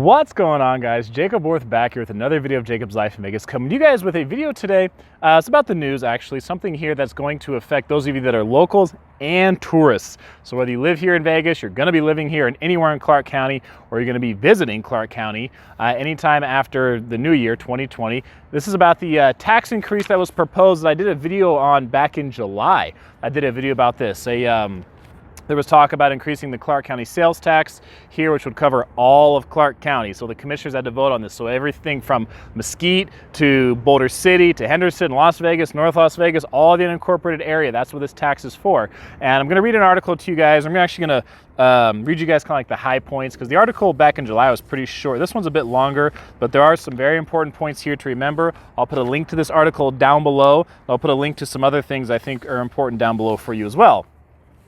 What's going on, guys? Jacoborth back here with another video of Jacob's Life in Vegas, coming to you guys with a video today. It's about the news, actually, something here that's going to affect those of you that are locals and tourists. So whether you live here in Vegas, you're going to be living here and anywhere in Clark County, or you're going to be visiting Clark County anytime after the new year, 2020. This is about the tax increase that was proposed that I did a video on back in July. I did a video about this. There was talk about increasing the Clark County sales tax here, which would cover all of Clark County. So the commissioners had to vote on this. So everything from Mesquite to Boulder City to Henderson, Las Vegas, North Las Vegas, all the unincorporated area. That's what this tax is for. And I'm going to read an article to you guys. I'm actually going to read you guys kind of like the high points, because the article back in July was pretty short. This one's a bit longer, but there are some very important points here to remember. I'll put a link to this article down below. I'll put a link to some other things I think are important down below for you as well.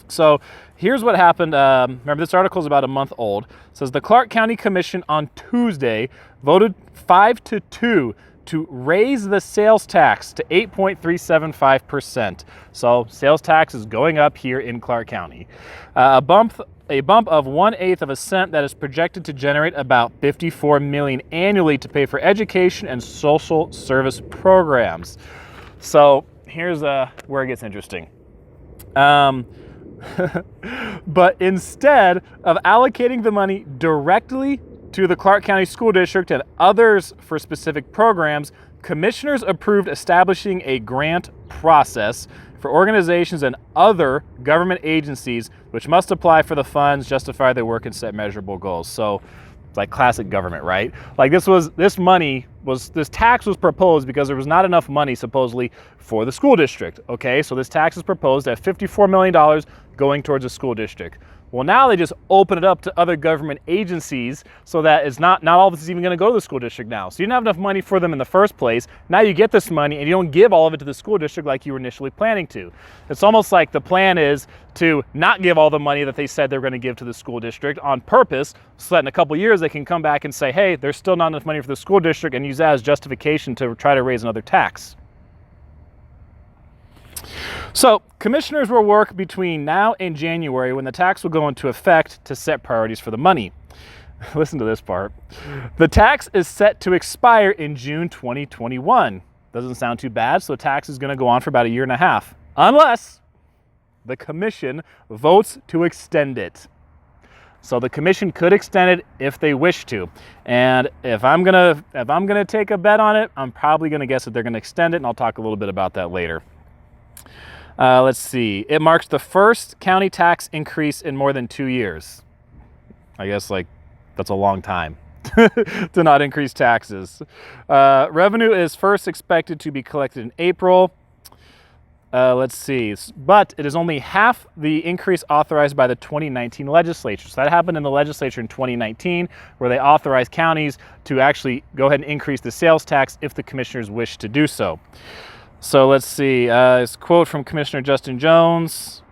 So here's what happened. Remember, this article is about a month old. It says the Clark County Commission on Tuesday voted 5-2 to raise the sales tax to 8.375%. So sales tax is going up here in Clark County. A bump of 1/8 of a cent that is projected to generate about $54 million annually to pay for education and social service programs. So here's where it gets interesting. But instead of allocating the money directly to the Clark County School District and others for specific programs, commissioners approved establishing a grant process for organizations and other government agencies which must apply for the funds, justify their work, and set measurable goals. So it's like classic government, right? Like this tax was proposed because there was not enough money supposedly for the school district. Okay, so this tax is proposed at $54 million going towards the school district. Well, now they just open it up to other government agencies so that it's not all of this is even going to go to the school district now. So you didn't have enough money for them in the first place. Now you get this money and you don't give all of it to the school district like you were initially planning to. It's almost like the plan is to not give all the money that they said they're going to give to the school district on purpose, so that in a couple years they can come back and say, hey, there's still not enough money for the school district, and use that as justification to try to raise another tax. So commissioners will work between now and January, when the tax will go into effect, to set priorities for the money. Listen to this part. The tax is set to expire in June 2021. Doesn't sound too bad. So the tax is going to go on for about 1.5 years, unless the commission votes to extend it. So the commission could extend it if they wish to. And if I'm gonna take a bet on it, I'm probably gonna guess that they're gonna extend it, and I'll talk a little bit about that later. Let's see. It marks the first county tax increase in more than 2 years. I guess that's a long time to not increase taxes. Revenue is first expected to be collected in April. Let's see. But it is only half the increase authorized by the 2019 legislature. So that happened in the legislature in 2019, where they authorized counties to actually go ahead and increase the sales tax if the commissioners wish to do so. So let's see, it's a quote from Commissioner Justin Jones.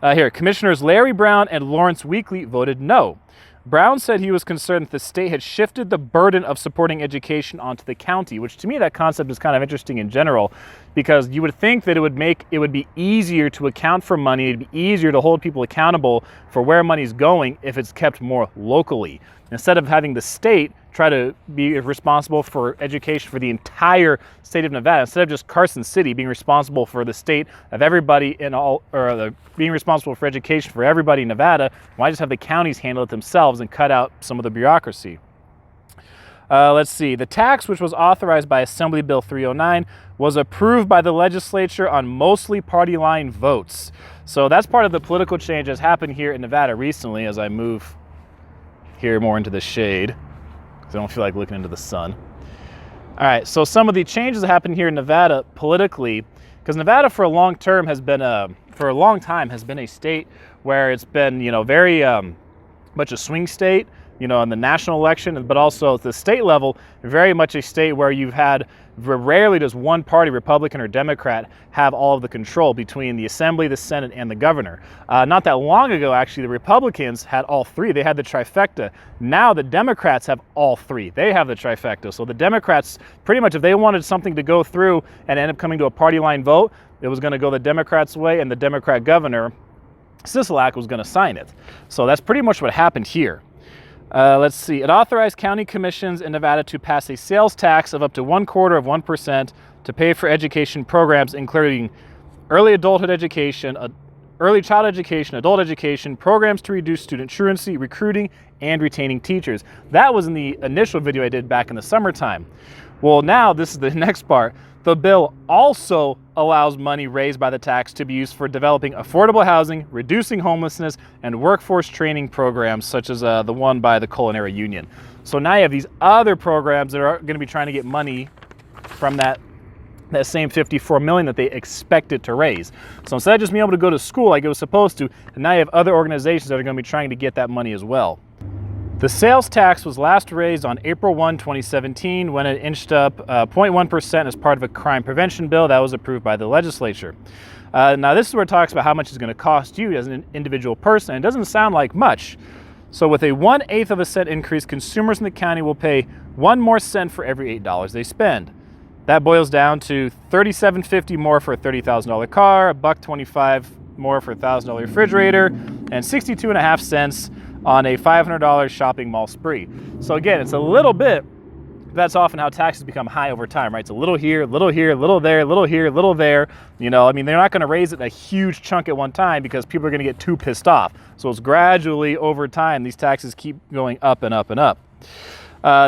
Here, Commissioners Larry Brown and Lawrence Weekly voted no. Brown said he was concerned that the state had shifted the burden of supporting education onto the county, which to me that concept is kind of interesting in general, because you would think that it would be easier to account for money, it'd be easier to hold people accountable for where money's going if it's kept more locally. Instead of having the state try to be responsible for education for the entire state of Nevada, instead of just Carson City being responsible for the state of everybody being responsible for education for everybody in Nevada, why just have the counties handle it themselves and cut out some of the bureaucracy? Let's see. The tax, which was authorized by Assembly Bill 309, was approved by the legislature on mostly party line votes. So that's part of the political change that's happened here in Nevada recently, as I move here more into the shade, because I don't feel like looking into the sun. All right, so some of the changes that happened here in Nevada politically, because Nevada for a long time has been a state where it's been, very much a swing state, in the national election, but also at the state level, very much a state where you've had rarely does one party, Republican or Democrat, have all of the control between the Assembly, the Senate, and the governor. Not that long ago, actually, the Republicans had all three. They had the trifecta. Now the Democrats have all three. They have the trifecta. So the Democrats, pretty much, if they wanted something to go through and end up coming to a party line vote, it was going to go the Democrats' way, and the Democrat governor, Sisolak, was going to sign it. So that's pretty much what happened here. Let's see. It authorized county commissions in Nevada to pass a sales tax of up to 0.25% to pay for education programs, including early adulthood education, early child education, adult education, programs to reduce student truancy, recruiting, and retaining teachers. That was in the initial video I did back in the summertime. Well, now this is the next part. The bill also allows money raised by the tax to be used for developing affordable housing, reducing homelessness, and workforce training programs such as the one by the Culinary Union. So now you have these other programs that are going to be trying to get money from that same $54 million that they expected to raise. So instead of just being able to go to school like it was supposed to, and now you have other organizations that are going to be trying to get that money as well. The sales tax was last raised on April 1, 2017, when it inched up 0.1% as part of a crime prevention bill that was approved by the legislature. Now this is where it talks about how much it's going to cost you as an individual person. It doesn't sound like much. So with a 1/8 of a cent increase, consumers in the county will pay 1 more cent for every $8 they spend. That boils down to $37.50 more for a $30,000 car, $1.25 more for a $1,000 refrigerator, and 62.5 cents on a $500 shopping mall spree. So again, it's a little bit, that's often how taxes become high over time, right? It's a little here, little here, little there, little here, little there. You know, I mean, they're not going to raise it in a huge chunk at one time because people are going to get too pissed off. So it's gradually over time, these taxes keep going up and up and up.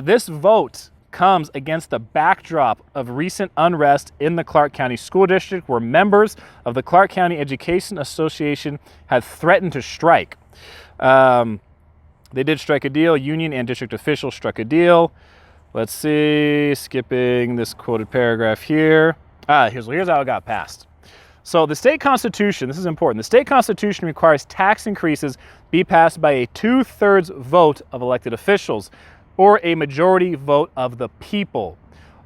This vote comes against the backdrop of recent unrest in the Clark County School District, where members of the Clark County Education Association had threatened to strike. They did strike a deal. Union and district officials struck a deal. Let's see, skipping this quoted paragraph here. Here's how it got passed. So the state constitution, this is important, the state constitution requires tax increases be passed by a 2/3 vote of elected officials or a majority vote of the people.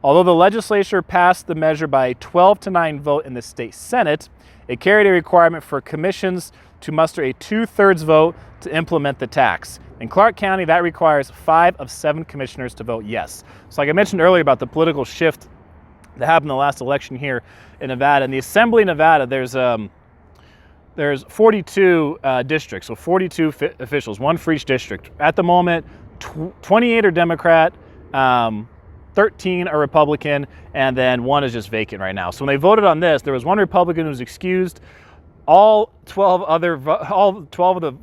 Although the legislature passed the measure by a 12-9 vote in the state Senate, it carried a requirement for commissions to muster a 2/3 vote to implement the tax. In Clark County, that requires 5 of 7 commissioners to vote yes. So like I mentioned earlier about the political shift that happened in the last election here in Nevada. In the Assembly of Nevada, there's 42 districts, so 42 officials, 1 for each district. At the moment, 28 are Democrat, 13 are Republican, and then 1 is just vacant right now. So when they voted on this, there was 1 Republican who was excused. All 12 of the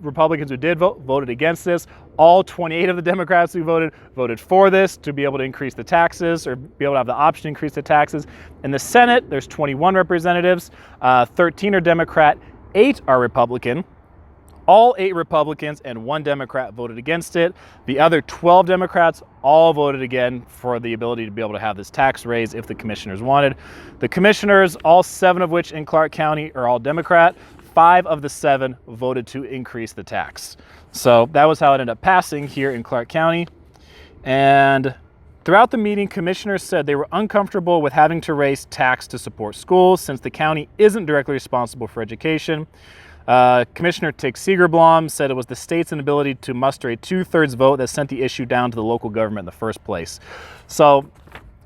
Republicans who did vote voted against this. All 28 of the Democrats who voted for this to be able to increase the taxes or be able to have the option to increase the taxes. In the Senate, there's 21 representatives. 13 are Democrat, 8 are Republican. All 8 Republicans and 1 Democrat voted against it. The other 12 Democrats all voted again for the ability to be able to have this tax raise if the commissioners wanted. The commissioners, all 7 of which in Clark County, are all Democrat. 5 of the 7 voted to increase the tax. So that was how it ended up passing here in Clark County. And throughout the meeting, commissioners said they were uncomfortable with having to raise tax to support schools since the county isn't directly responsible for education. Commissioner Tick Segerblom said it was the state's inability to muster a 2/3 vote that sent the issue down to the local government in the first place. So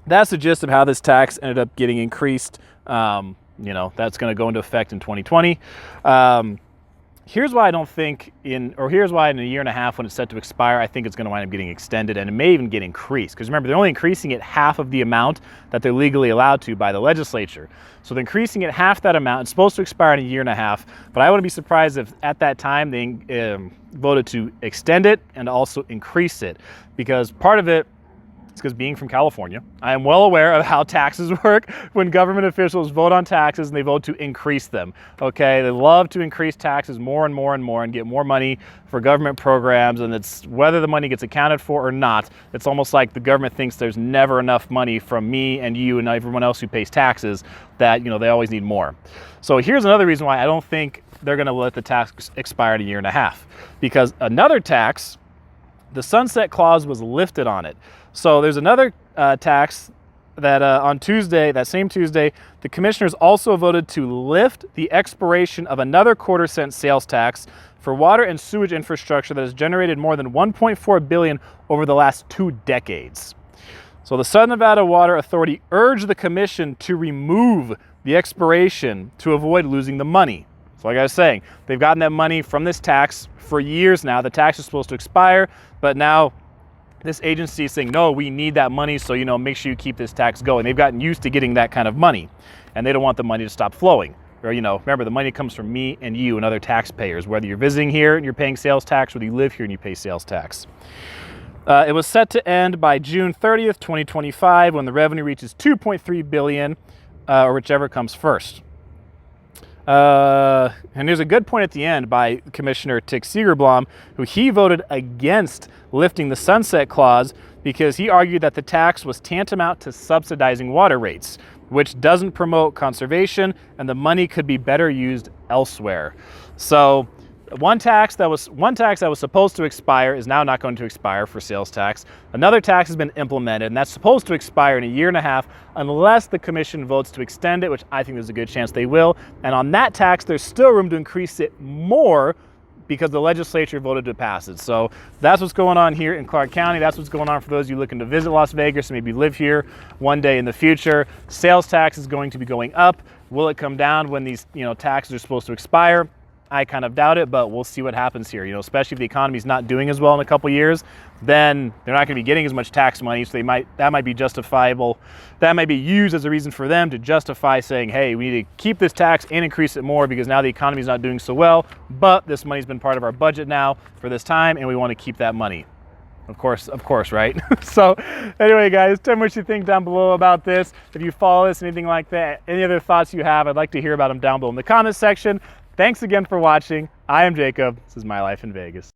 that's the gist of how this tax ended up getting increased. You know, that's going to go into effect in 2020. Here's why I don't think here's why in a year and a half when it's set to expire, I think it's going to wind up getting extended, and it may even get increased. Because remember, they're only increasing it half of the amount that they're legally allowed to by the legislature. So they're increasing it half that amount. It's supposed to expire in a year and a half, but I wouldn't be surprised if at that time they voted to extend it and also increase it. Because part of it, it's because being from California, I am well aware of how taxes work when government officials vote on taxes and they vote to increase them. Okay, they love to increase taxes more and more and more and get more money for government programs, and it's whether the money gets accounted for or not, it's almost like the government thinks there's never enough money from me and you and everyone else who pays taxes that, you know, they always need more. So here's another reason why I don't think they're going to let the tax expire in a year and a half, because another tax, the sunset clause was lifted on it. So there's another tax that on Tuesday, that same Tuesday, the commissioners also voted to lift the expiration of another 1/4 cent sales tax for water and sewage infrastructure that has generated more than $1.4 billion over the last 2 decades. So the Southern Nevada Water Authority urged the commission to remove the expiration to avoid losing the money. So So like I was saying, they've gotten that money from this tax for years now. The tax is supposed to expire, but now this agency is saying, no, we need that money, so make sure you keep this tax going. They've gotten used to getting that kind of money, and they don't want the money to stop flowing. Or, remember, the money comes from me and you and other taxpayers, whether you're visiting here and you're paying sales tax, whether you live here and you pay sales tax. It was set to end by June 30th, 2025, when the revenue reaches $2.3 billion, or whichever comes first. And there's a good point at the end by Commissioner Tick Segerblom, who he voted against lifting the sunset clause because he argued that the tax was tantamount to subsidizing water rates, which doesn't promote conservation, and the money could be better used elsewhere. So one tax that was supposed to expire is now not going to expire for sales tax. Another tax has been implemented, and that's supposed to expire in a year and a half unless the commission votes to extend it, which I think there's a good chance they will. And on that tax, there's still room to increase it more because the legislature voted to pass it. So that's what's going on here in Clark County. That's what's going on for those of you looking to visit Las Vegas and maybe live here one day in the future. Sales tax is going to be going up. Will it come down when these taxes are supposed to expire? I kind of doubt it, but we'll see what happens here. Especially if the economy's not doing as well in a couple years, then they're not going to be getting as much tax money. So that might be justifiable. That might be used as a reason for them to justify saying, hey, we need to keep this tax and increase it more because now the economy's not doing so well, but this money's been part of our budget now for this time, and we want to keep that money. Of course, right? So anyway, guys, tell me what you think down below about this. If you follow this, anything like that, any other thoughts you have, I'd like to hear about them down below in the comments section. Thanks again for watching. I am Jacob. This is My Life in Vegas.